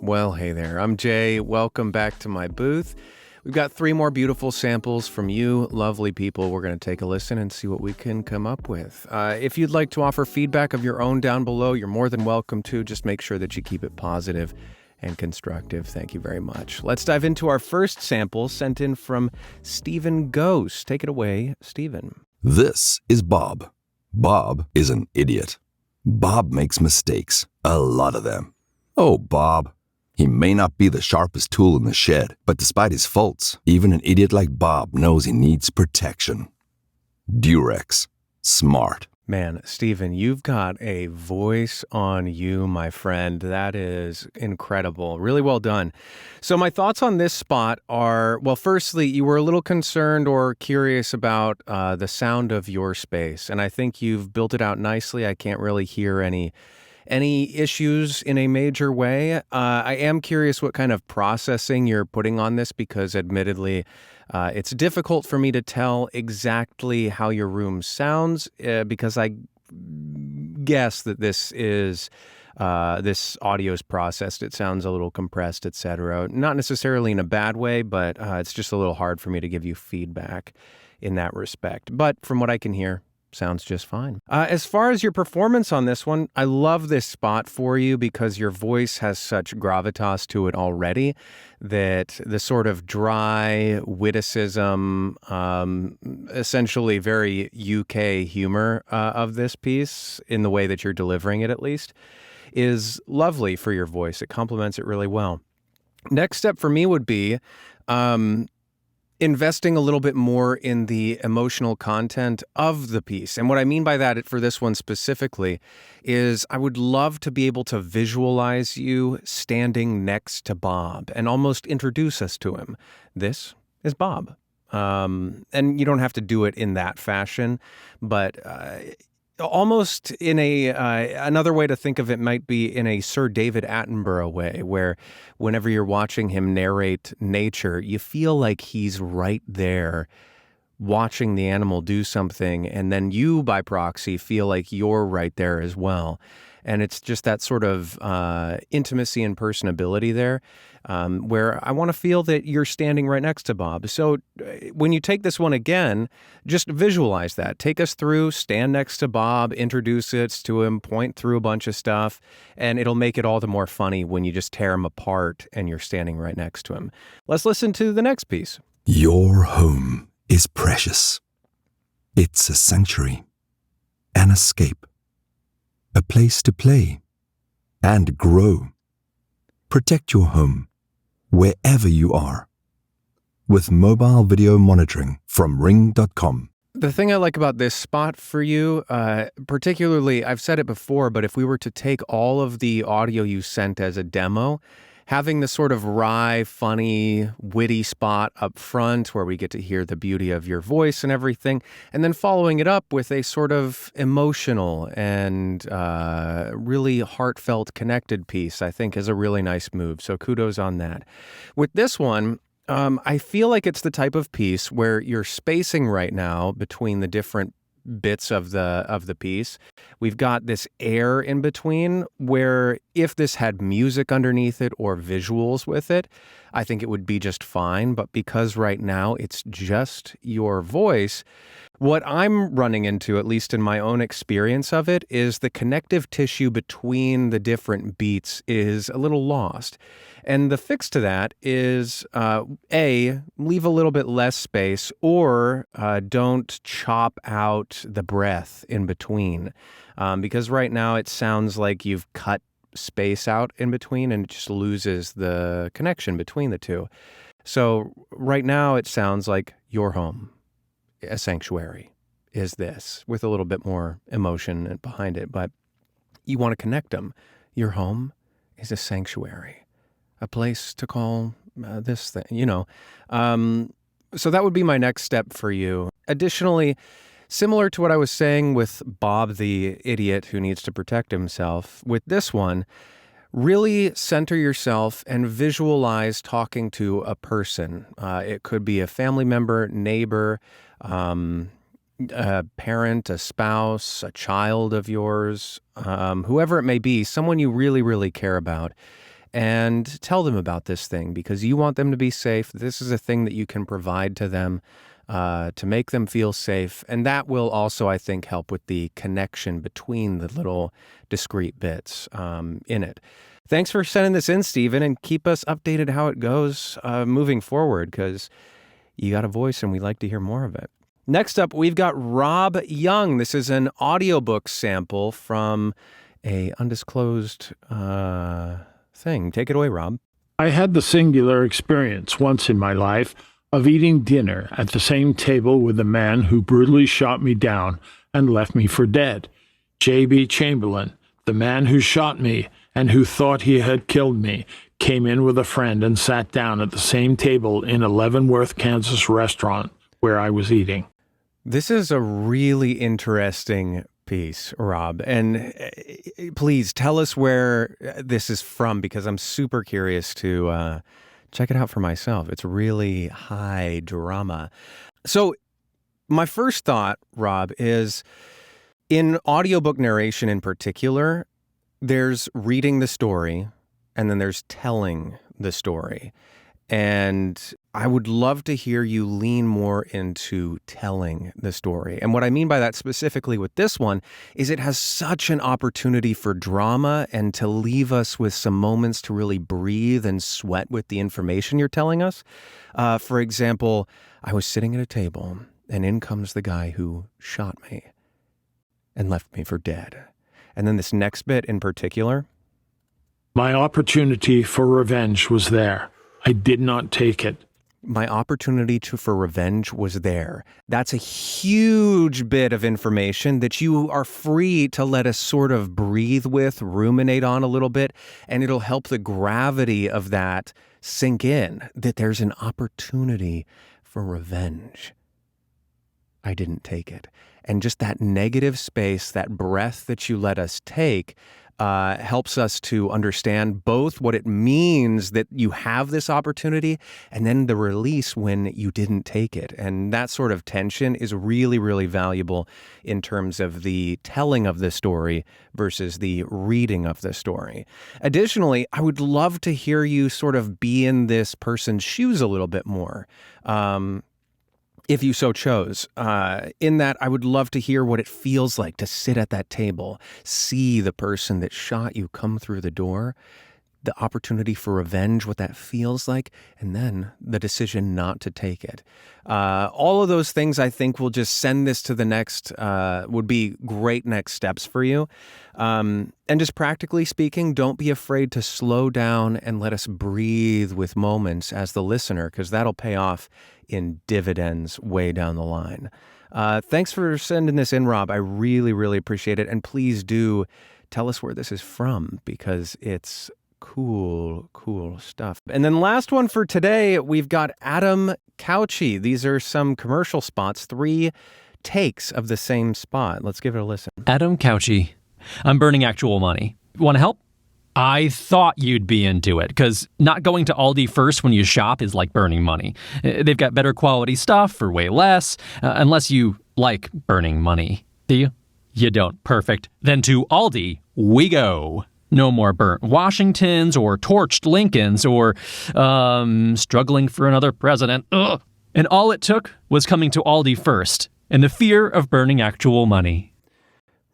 Well, hey there. I'm Jay. Welcome back to my booth. We've got 3 more beautiful samples from you, lovely people. We're going to take a listen and see what we can come up with. If you'd like to offer feedback of your own down below, you're more than welcome to. Just make sure that you keep it positive and constructive. Thank you very much. Let's dive into our first sample sent in from Steven Gouws. Take it away, Steven. This is Bob. Bob is an idiot. Bob makes mistakes, a lot of them. Oh, Bob. He may not be the sharpest tool in the shed, but despite his faults, even an idiot like Bob knows he needs protection. Durex. Smart. Man, Steven, you've got a voice on you, my friend. That is incredible. Really well done. So my thoughts on this spot are, well, firstly, you were a little concerned or curious about the sound of your space, and I think you've built it out nicely. I can't really hear any issues in a major way. I am curious what kind of processing you're putting on this because admittedly, it's difficult for me to tell exactly how your room sounds because I guess that this audio is processed. It sounds a little compressed, etc. Not necessarily in a bad way, but it's just a little hard for me to give you feedback in that respect. But from what I can hear, sounds just fine. As far as your performance on this one, I love this spot for you because your voice has such gravitas to it already that the sort of dry witticism, essentially very UK humor of this piece, in the way that you're delivering it at least, is lovely for your voice. It complements it really well. Next step for me would be investing a little bit more in the emotional content of the piece. And what I mean by that for this one specifically is I would love to be able to visualize you standing next to Bob and almost introduce us to him. This is Bob. And you don't have to do it in that fashion, but almost in another way to think of it might be in a Sir David Attenborough way, where whenever you're watching him narrate nature, you feel like he's right there watching the animal do something, and then you, by proxy, feel like you're right there as well. And it's just that sort of intimacy and personability there, where I want to feel that you're standing right next to Bob. So when you take this one again, just visualize that. Take us through, stand next to Bob, introduce it to him, point through a bunch of stuff, and it'll make it all the more funny when you just tear him apart and you're standing right next to him. Let's listen to the next piece. Your home is precious. It's a sanctuary, an escape, a place to play and grow. Protect your home wherever you are with mobile video monitoring from ring.com. The thing I like about this spot for you, particularly, I've said it before, but if we were to take all of the audio you sent as a demo, having the sort of wry, funny, witty spot up front where we get to hear the beauty of your voice and everything, and then following it up with a sort of emotional and really heartfelt connected piece, I think is a really nice move. So kudos on that. With this one, I feel like it's the type of piece where you're spacing right now between the different bits of the piece. We've got this air in between where if this had music underneath it or visuals with it, I think it would be just fine. But because right now it's just your voice, what I'm running into, at least in my own experience of it, is the connective tissue between the different beats is a little lost. And the fix to that is, A, leave a little bit less space, or don't chop out the breath in between. Because right now it sounds like you've cut space out in between and it just loses the connection between the two. So right now it sounds like your home, a sanctuary, is this, with a little bit more emotion behind it. But you want to connect them. Your home is a sanctuary. A place to call this thing, So that would be my next step for you. Additionally, similar to what I was saying with Bob the idiot who needs to protect himself, with this one, really center yourself and visualize talking to a person. It could be a family member, neighbor, a parent, a spouse, a child of yours, whoever it may be, someone you really, really care about. and tell them about this thing because you want them to be safe. This is a thing that you can provide to them to make them feel safe. And that will also, I think, help with the connection between the little discrete bits in it. Thanks for sending this in, Steven, and keep us updated how it goes moving forward because you got a voice and we'd like to hear more of it. Next up, we've got Rob Young. This is an audiobook sample from a undisclosed thing. Take it away, Rob. I had the singular experience once in my life of eating dinner at the same table with the man who brutally shot me down and left me for dead. J.B. Chamberlain, the man who shot me and who thought he had killed me, came in with a friend and sat down at the same table in a Leavenworth, Kansas restaurant where I was eating. This is a really interesting piece, Rob. And please tell us where this is from because I'm super curious to check it out for myself. It's really high drama. So my first thought, Rob, is in audiobook narration in particular, there's reading the story and then there's telling the story. And I would love to hear you lean more into telling the story. And what I mean by that specifically with this one is it has such an opportunity for drama and to leave us with some moments to really breathe and sweat with the information you're telling us. For example, I was sitting at a table and in comes the guy who shot me and left me for dead. And then this next bit in particular. My opportunity for revenge was there. I did not take it. My opportunity for revenge was there. That's a huge bit of information that you are free to let us sort of breathe with, ruminate on a little bit, and it'll help the gravity of that sink in, that there's an opportunity for revenge. I didn't take it. And just that negative space, that breath that you let us take, helps us to understand both what it means that you have this opportunity and then the release when you didn't take it. And that sort of tension is really, really valuable in terms of the telling of the story versus the reading of the story. Additionally, I would love to hear you sort of be in this person's shoes a little bit more. If you so chose. In that, I would love to hear what it feels like to sit at that table, see the person that shot you come through the door, the opportunity for revenge, what that feels like, and then the decision not to take it. All of those things, I think, will just send this to the next, would be great next steps for you. And just practically speaking, don't be afraid to slow down and let us breathe with moments as the listener, because that'll pay off in dividends way down the line. Thanks for sending this in, Rob. I really, really appreciate it. And please do tell us where this is from because it's cool stuff. And then last one for today, we've got Adam Cauchi. These are some commercial spots, 3 takes of the same spot. Let's give it a listen. Adam Cauchi. I'm burning actual money. Want to help? I thought you'd be into it, because not going to Aldi first when you shop is like burning money. They've got better quality stuff for way less, unless you like burning money. Do you? You don't. Perfect. Then to Aldi we go. No more burnt Washingtons or torched Lincolns or struggling for another president. Ugh. And all it took was coming to Aldi first and the fear of burning actual money.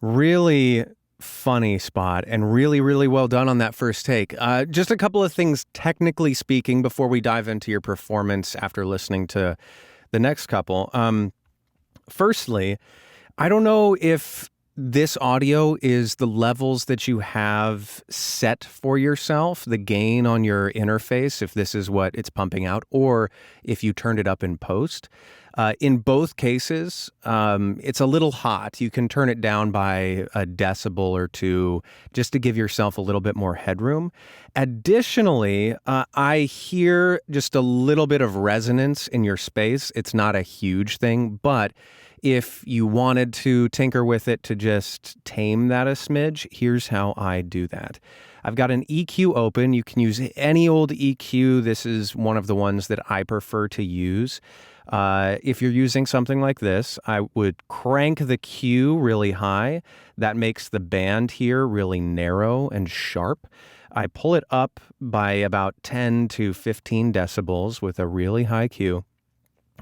Really funny spot and really, really well done on that first take. Just a couple of things, technically speaking, before we dive into your performance after listening to the next couple. Firstly, I don't know if this audio is the levels that you have set for yourself, the gain on your interface, if this is what it's pumping out, or if you turned it up in post. In both cases, it's a little hot. You can turn it down by a decibel or 2 just to give yourself a little bit more headroom. Additionally, I hear just a little bit of resonance in your space. It's not a huge thing, but if you wanted to tinker with it to just tame that a smidge, here's how I do that. I've got an EQ open. You can use any old EQ. This is one of the ones that I prefer to use. If you're using something like this, I would crank the Q really high. That makes the band here really narrow and sharp. I pull it up by about 10 to 15 decibels with a really high Q.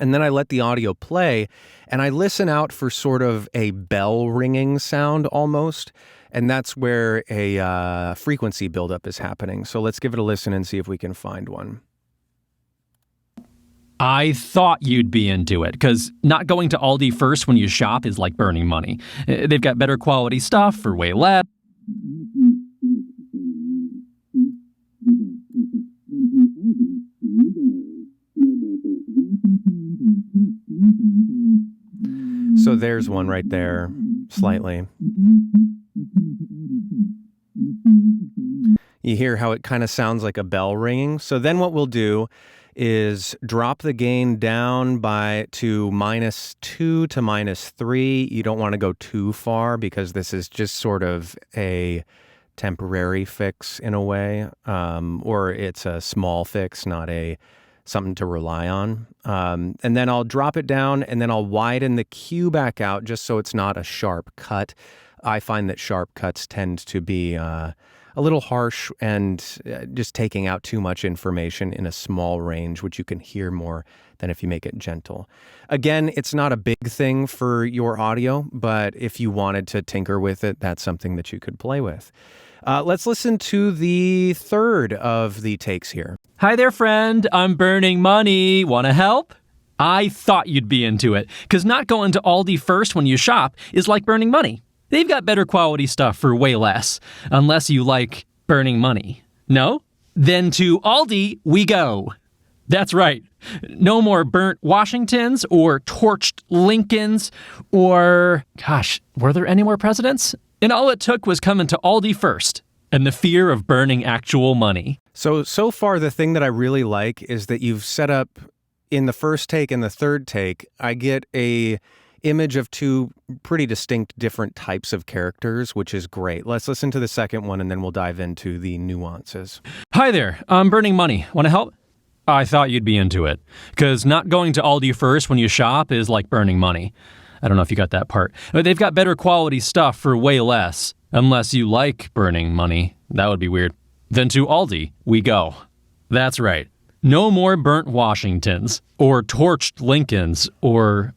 And then I let the audio play, and I listen out for sort of a bell ringing sound almost. And that's where a frequency buildup is happening. So let's give it a listen and see if we can find one. I thought you'd be into it, because not going to Aldi first when you shop is like burning money. They've got better quality stuff for way less. So there's one right there, slightly. You hear how it kind of sounds like a bell ringing. So then what we'll do is drop the gain down to -2 to -3. You don't want to go too far because this is just sort of a temporary fix in a way, or it's a small fix, not something to rely on. And then I'll drop it down, and then I'll widen the cue back out just so it's not a sharp cut. I find that sharp cuts tend to be a little harsh and just taking out too much information in a small range, which you can hear more than if you make it gentle. Again, it's not a big thing for your audio, but if you wanted to tinker with it, that's something that you could play with. Let's listen to the third of the takes here. Hi there, friend. I'm burning money. Want to help? I thought you'd be into it, because not going to Aldi first when you shop is like burning money. They've got better quality stuff for way less, unless you like burning money. No? Then to Aldi we go. That's right. No more burnt Washingtons or torched Lincolns or, gosh, were there any more presidents? And all it took was coming to Aldi first and the fear of burning actual money. So far, the thing that I really like is that you've set up in the first take and the third take, I get a image of two pretty distinct different types of characters, which is great. Let's listen to the second one and then we'll dive into the nuances. Hi there, I'm burning money. Want to help? I thought you'd be into it, because not going to Aldi first when you shop is like burning money. I don't know if you got that part. But they've got better quality stuff for way less, unless you like burning money. That would be weird. Then to Aldi we go. That's right. No more burnt Washingtons or torched Lincolns or,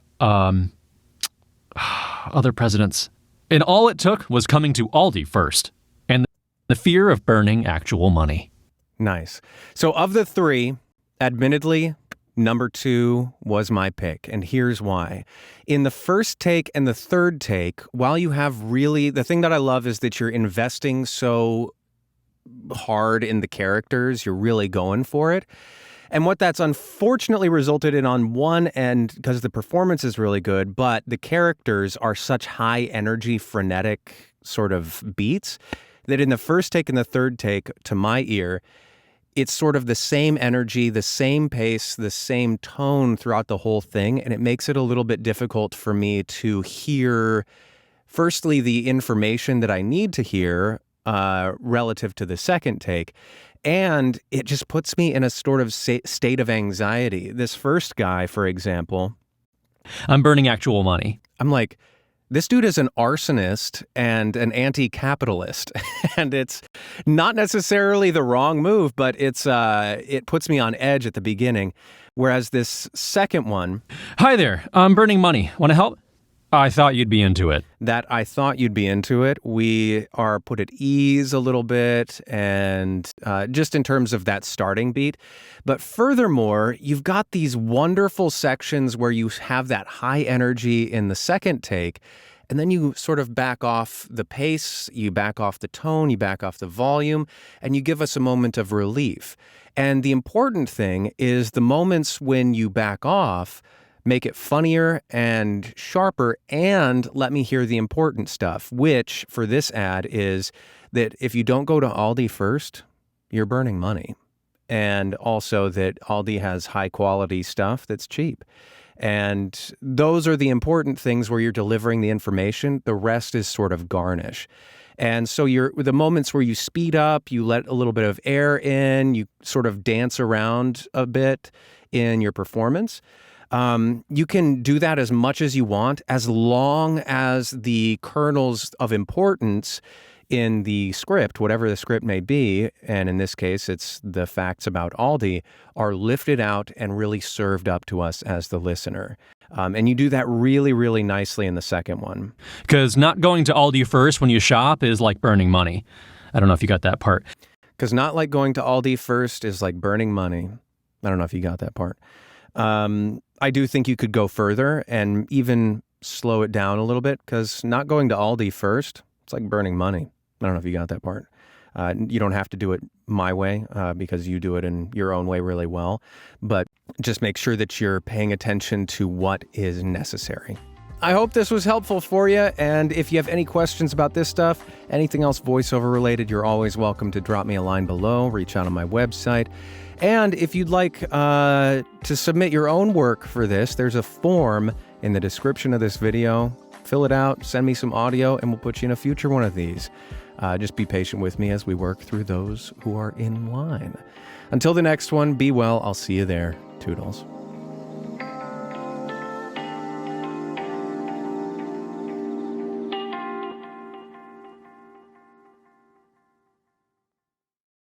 other presidents. And all it took was coming to Aldi first and the fear of burning actual money. Nice. So of the three, admittedly, number 2 was my pick, and here's why. In the first take and the third take, while you have the thing that I love is that you're investing so hard in the characters, you're really going for it. And what that's unfortunately resulted in on one end, because the performance is really good, but the characters are such high energy, frenetic sort of beats that in the first take and the third take, to my ear, it's sort of the same energy, the same pace, the same tone throughout the whole thing. And it makes it a little bit difficult for me to hear, firstly, the information that I need to hear relative to the second take. And it just puts me in a sort of state of anxiety. This first guy, for example, I'm burning actual money. I'm like, this dude is an arsonist and an anti-capitalist, and it's not necessarily the wrong move, but it puts me on edge at the beginning. Whereas this second one, hi there, I'm burning money. Want to help? I thought you'd be into it. That I thought you'd be into it. We are put at ease a little bit, and just in terms of that starting beat. But furthermore, you've got these wonderful sections where you have that high energy in the second take, and then you sort of back off the pace, you back off the tone, you back off the volume, and you give us a moment of relief. And the important thing is the moments when you back off, make it funnier and sharper, and let me hear the important stuff, which for this ad is that if you don't go to Aldi first, you're burning money. And also that Aldi has high quality stuff that's cheap. And those are the important things where you're delivering the information. The rest is sort of garnish. And so the moments where you speed up, you let a little bit of air in, you sort of dance around a bit in your performance. You can do that as much as you want, as long as the kernels of importance in the script, whatever the script may be, and in this case, it's the facts about Aldi, are lifted out and really served up to us as the listener. And you do that really, really nicely in the second one. Because not going to Aldi first when you shop is like burning money. I don't know if you got that part. Because not like going to Aldi first is like burning money. I don't know if you got that part. I do think you could go further and even slow it down a little bit, because not going to Aldi first, it's like burning money. I don't know if you got that part. You don't have to do it my way because you do it in your own way really well. But just make sure that you're paying attention to what is necessary. I hope this was helpful for you. And if you have any questions about this stuff, anything else voiceover related, you're always welcome to drop me a line below, reach out on my website. And if you'd like to submit your own work for this, there's a form in the description of this video. Fill it out, send me some audio, and we'll put you in a future one of these. Just be patient with me as we work through those who are in line. Until the next one, be well. I'll see you there. Toodles.